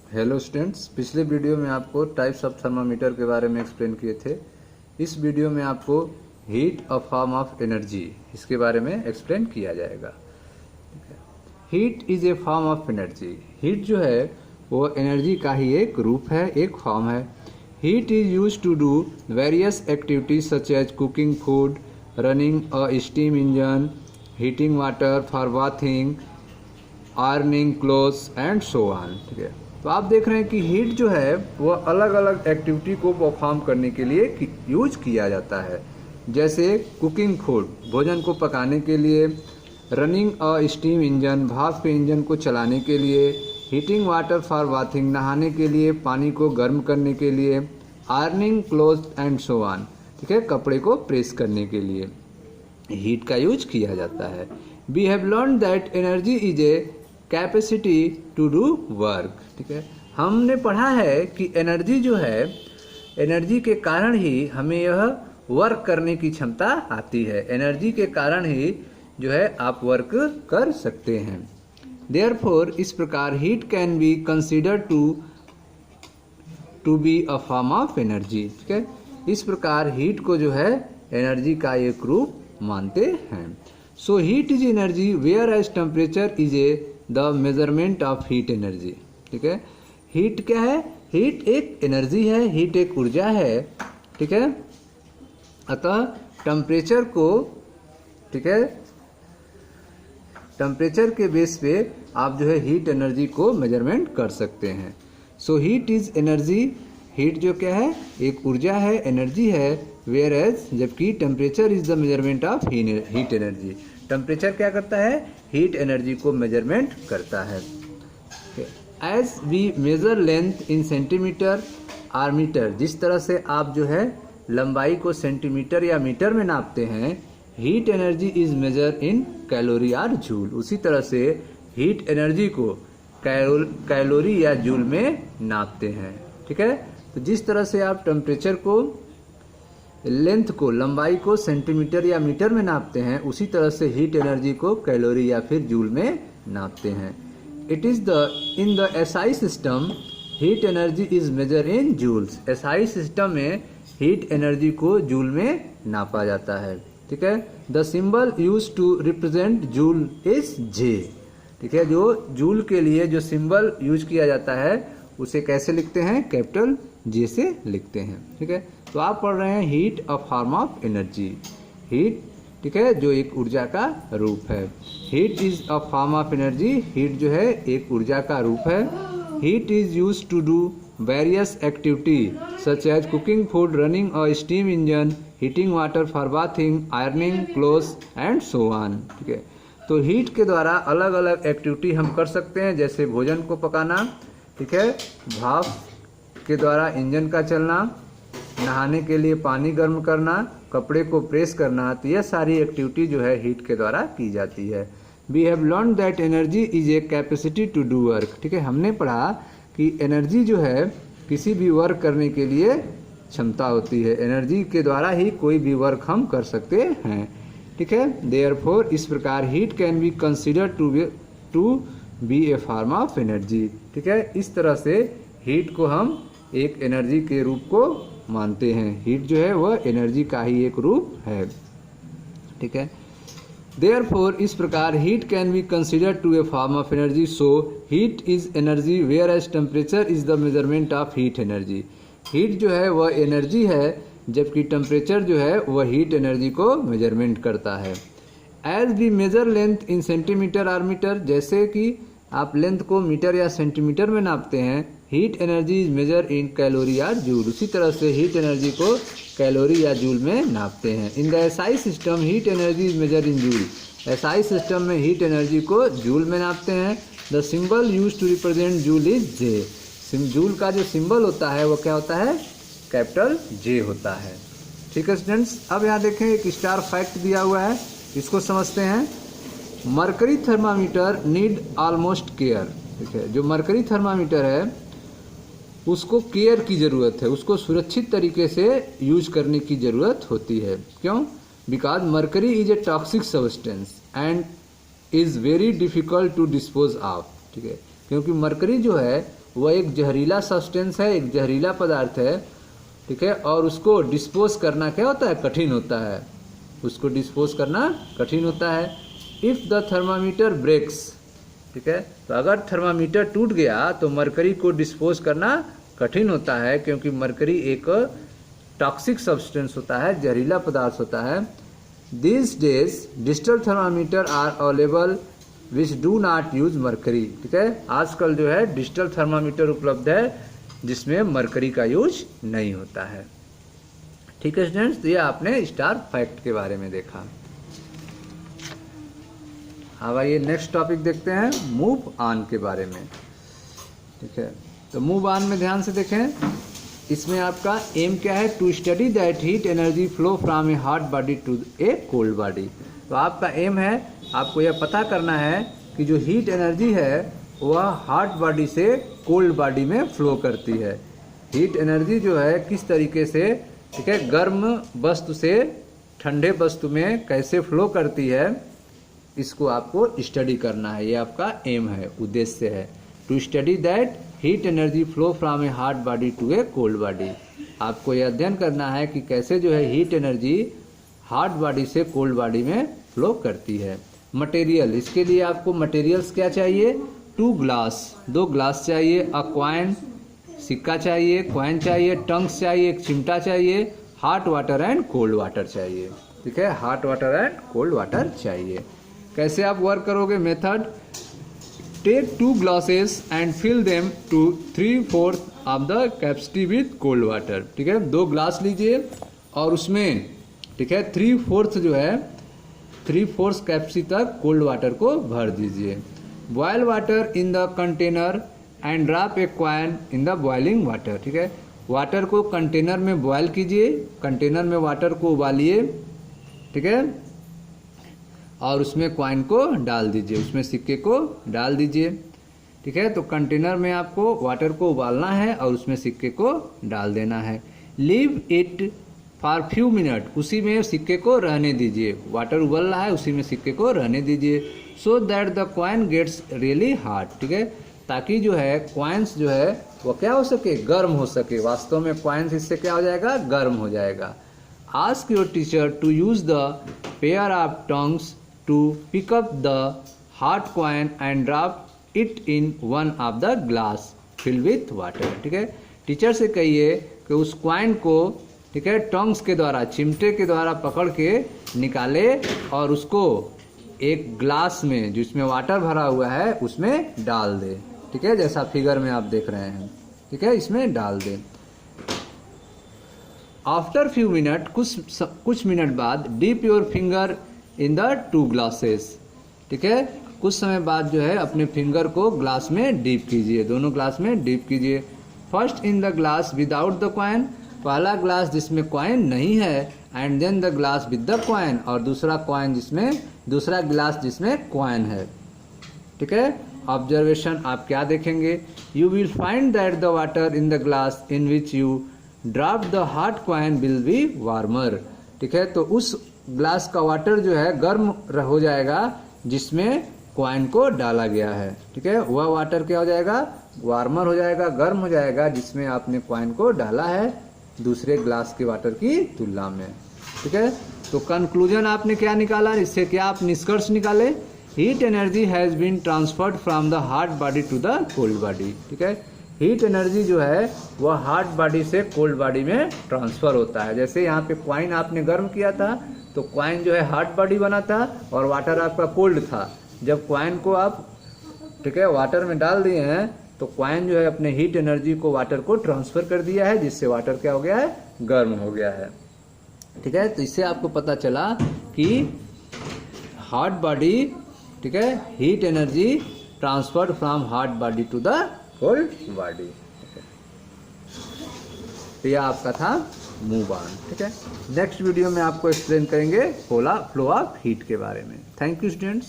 Hello students, पिछले video में आपको टाइप्स ऑफ थर्मामीटर के बारे में एक्सप्लेन किए थे। इस वीडियो में आपको heat a form of energy इसके बारे में एक्सप्लेन किया जाएगा। Heat is a form of energy. Heat जो है वो एनर्जी का ही एक रूप है, एक फॉर्म है। Heat is use to do various activities such as cooking food, running a steam engine, heating water for bathing, ironing clothes and so on. ठीक है, तो आप देख रहे हैं कि हीट जो है वह अलग अलग एक्टिविटी को परफॉर्म करने के लिए यूज किया जाता है। जैसे कुकिंग फूड, भोजन को पकाने के लिए; रनिंग अ स्टीम इंजन, भाप के इंजन को चलाने के लिए; हीटिंग वाटर फॉर बाथिंग, नहाने के लिए, पानी को गर्म करने के लिए; ironing clothes and so on, ठीक है, कपड़े को प्रेस करने के लिए हीट का यूज किया जाता है। We have learn that energy is a capacity to do work. ठीक है, हमने पढ़ा है कि एनर्जी जो है, एनर्जी के कारण ही हमें यह वर्क करने की क्षमता आती है। एनर्जी के कारण ही जो है आप वर्क कर सकते हैं। देयरफॉर इस प्रकार heat can be consider to be a form of energy. ठीक है, इस प्रकार हीट को जो है एनर्जी का एक रूप मानते हैं। So heat is energy whereas temperature is a the measurement of heat energy. ठीक है, हीट क्या है? हीट एक एनर्जी है, हीट एक ऊर्जा है। ठीक है, अतः टेम्परेचर को, ठीक है, टेम्परेचर के बेस पे आप जो है हीट एनर्जी को मेजरमेंट कर सकते हैं। So heat is energy, heat जो क्या है? एक ऊर्जा है, एनर्जी है। वेयर एज, जबकि temperature is the measurement of heat energy. Temperature क्या करता है? हीट एनर्जी को मेजरमेंट करता है। As we measure length in centimetre or metre, जिस तरह से आप जो है लंबाई को सेंटीमीटर या मीटर में नापते हैं, heat energy is measure in calorie or joule, उसी तरह से हीट एनर्जी को कैलोरी या जूल में नापते हैं। ठीक है, तो जिस तरह से आप टेम्परेचर को, लेंथ को, लंबाई को सेंटीमीटर या मीटर में नापते हैं, उसी तरह से हीट एनर्जी को कैलोरी या फिर जूल में नापते हैं। It is in the SI system heat energy is measure in joules. SI system में हीट एनर्जी को जूल में नापा जाता है। ठीक है, the symbol use to represent joule is J. ठीक है, जो जूल के लिए जो सिंबल यूज किया जाता है उसे कैसे लिखते हैं? कैपिटल जे से लिखते हैं। ठीक है, तो आप पढ़ रहे हैं heat a form of energy. Heat, ठीक है, जो एक ऊर्जा का रूप है। Heat is a form of energy, heat जो है एक ऊर्जा का रूप है। Heat is use to do various activity such as cooking food, running a steam engine, heating water for bathing, ironing clothes and so on. ठीक है, तो हीट के द्वारा अलग अलग एक्टिविटी हम कर सकते हैं, जैसे भोजन को पकाना, ठीक है, भाप के द्वारा इंजन का चलना, नहाने के लिए पानी गर्म करना, कपड़े को प्रेस करना, तो यह सारी एक्टिविटी जो है हीट के द्वारा की जाती है। We have learn that energy is a capacity to do work. ठीक है, हमने पढ़ा कि एनर्जी जो है किसी भी वर्क करने के लिए क्षमता होती है। एनर्जी के द्वारा ही कोई भी वर्क हम कर सकते हैं। ठीक है, देयरफॉर इस प्रकार heat can be consider to be a form of energy. ठीक है, इस तरह से हीट को हम एक एनर्जी के रूप को मानते हैं। हीट जो है वह एनर्जी का ही एक रूप है। ठीक है, देयरफॉर इस प्रकार heat can be consider to a form of energy. So heat is energy whereas temperature is the measurement of heat energy. Heat जो है वह एनर्जी है, जबकि टेम्परेचर जो है वह हीट एनर्जी को मेजरमेंट करता है। As we measure length in centimetre or metre, जैसे कि आप लेंथ को मीटर या सेंटीमीटर में नापते हैं, heat energy is measure in calorie या जूल, उसी तरह से हीट एनर्जी को कैलोरी या जूल में नापते हैं। In the SI system heat energy is measure in joule. SI system में हीट एनर्जी को जूल में नापते हैं। The symbol use to represent joule is J. Joule का जो सिंबल होता है वो क्या होता है? कैपिटल जे होता है। ठीक है स्टूडेंट्स, अब यहाँ देखें एक स्टार फैक्ट दिया हुआ है, इसको समझते हैं। Mercury thermometer need almost care. ठीक है, जो मरकरी थर्मामीटर है उसको केयर की ज़रूरत है, उसको सुरक्षित तरीके से यूज करने की ज़रूरत होती है। क्यों? Because mercury is a toxic substance and is very difficult to dispose of. ठीक है, क्योंकि मरकरी जो है वह एक जहरीला सब्सटेंस है, एक जहरीला पदार्थ है, ठीक है, और उसको डिस्पोज करना क्या होता है, कठिन होता है, उसको डिस्पोज करना कठिन होता है। इफ़ द थर्मामीटर ब्रेक्स, ठीक है, तो अगर थर्मामीटर टूट गया तो मरकरी को डिस्पोज करना कठिन होता है, क्योंकि मरकरी एक टॉक्सिक सब्सटेंस होता है, जहरीला पदार्थ होता है। This days digital thermometer are available which do not use mercury, ठीक है, आजकल जो है डिजिटल थर्मामीटर उपलब्ध है जिसमें मरकरी का यूज नहीं होता है। ठीक है स्टूडेंट्स, तो ये आपने स्टार फैक्ट के बारे में देखा। अब आइए नेक्स्ट टॉपिक देखते हैं, मूव ऑन के बारे में। ठीक है, तो मूव ऑन में ध्यान से देखें, इसमें आपका एम क्या है, to study that heat energy flow from a hot body to a cold body. तो आपका एम है, आपको यह पता करना है कि जो हीट एनर्जी है वह हॉट बॉडी से कोल्ड बॉडी में फ्लो करती है। हीट एनर्जी जो है किस तरीके से, ठीक है, गर्म वस्तु से ठंडे वस्तु में कैसे फ्लो करती है, इसको आपको स्टडी करना है, ये आपका एम है, उद्देश्य है। To study that heat energy flow from a hot body to a cold body. आपको यह अध्ययन करना है कि कैसे जो है हीट एनर्जी हॉट बॉडी से कोल्ड बॉडी में फ्लो करती है। मटेरियल, इसके लिए आपको मटेरियल्स क्या चाहिए, 2 ग्लास, 2 ग्लास चाहिए, अ कॉइन, सिक्का चाहिए, कॉइन चाहिए, टंग्स चाहिए, एक चिमटा चाहिए, hot water and cold water चाहिए। ठीक है, hot water and cold water चाहिए। कैसे आप वर्क करोगे, method, take 2 glasses and fill them to 3/4 of the capacity with cold water. ठीक है, 2 ग्लास लीजिए और उसमें, ठीक है, 3/4 जो है 3/4 कैपेसिटी तक कोल्ड वाटर को भर दीजिए। Boil water in the container and drop a coin in the boiling water. ठीक है, वाटर को कंटेनर में बॉयल कीजिए, कंटेनर में वाटर को उबालिए, ठीक है, और उसमें कॉइन को डाल दीजिए, उसमें सिक्के को डाल दीजिए। ठीक है, तो कंटेनर में आपको वाटर को उबालना है और उसमें सिक्के को डाल देना है। Leave it for few minute, उसी में सिक्के को रहने दीजिए, वाटर उबल रहा है उसी में सिक्के को रहने दीजिए। So that the coin gets really hot. ठीक है, ताकि जो है कॉइन्स जो है वो क्या हो सके, गर्म हो सके। वास्तव में कॉइन्स इससे क्या हो जाएगा, गर्म हो जाएगा। Ask your teacher to use the pair of tongs to pick up the hot coin and drop it in one of the glass fill with water. ठीक है, टीचर से कहिए कि उस कॉइन को, ठीक है, टंग्स के द्वारा, चिमटे के द्वारा पकड़ के निकाले और उसको एक ग्लास में जिसमें वाटर भरा हुआ है उसमें डाल दे। ठीक है, जैसा फिगर में आप देख रहे हैं, ठीक है, इसमें डाल दे। आफ्टर फ्यू मिनट, कुछ मिनट बाद, deep your finger in the 2 glasses. ठीक है, कुछ समय बाद जो है अपने फिंगर को ग्लास में डीप कीजिए, दोनों ग्लास में डीप कीजिए। First in the glass without the coin, पहला ग्लास जिसमें कॉइन नहीं है, and then the glass with the coin, और दूसरा ग्लास जिसमें कॉइन है। ठीक है, ऑब्जर्वेशन आप क्या देखेंगे, you will find that the water in the glass in which you drop the hot coin will be warmer. ठीक है, तो उस ग्लास का वाटर जो है गर्म हो जाएगा जिसमें कॉइन को डाला गया है। ठीक है, वह वाटर क्या हो जाएगा, वार्मर हो जाएगा, गर्म हो जाएगा जिसमें आपने कॉइन को डाला है दूसरे ग्लास के वाटर की तुलना में। ठीक है, तो कंक्लूजन आपने क्या निकाला, इससे क्या आप निष्कर्ष निकाले, heat energy has been transferred from the hot body to the cold body. ठीक है, हीट एनर्जी जो है वह हॉट बॉडी से कोल्ड बॉडी में ट्रांसफर होता है। जैसे यहाँ पे कॉइन आपने गर्म किया था तो कॉइन जो है हॉट बॉडी बना था और वाटर आपका कोल्ड था। जब कॉइन को आप, ठीक है, वाटर में डाल दिए हैं तो कॉइन जो है अपने हीट एनर्जी को वाटर को ट्रांसफर कर दिया है, जिससे वाटर क्या हो गया है, गर्म हो गया है। ठीक है, तो इससे आपको पता चला कि हॉट बॉडी, ठीक है, heat energy transferred from hot body to the cold body. तो यह आपका था मूव ऑन। ठीक है, नेक्स्ट वीडियो में आपको एक्सप्लेन करेंगे फ्लो ऑफ हीट के बारे में। Thank you students.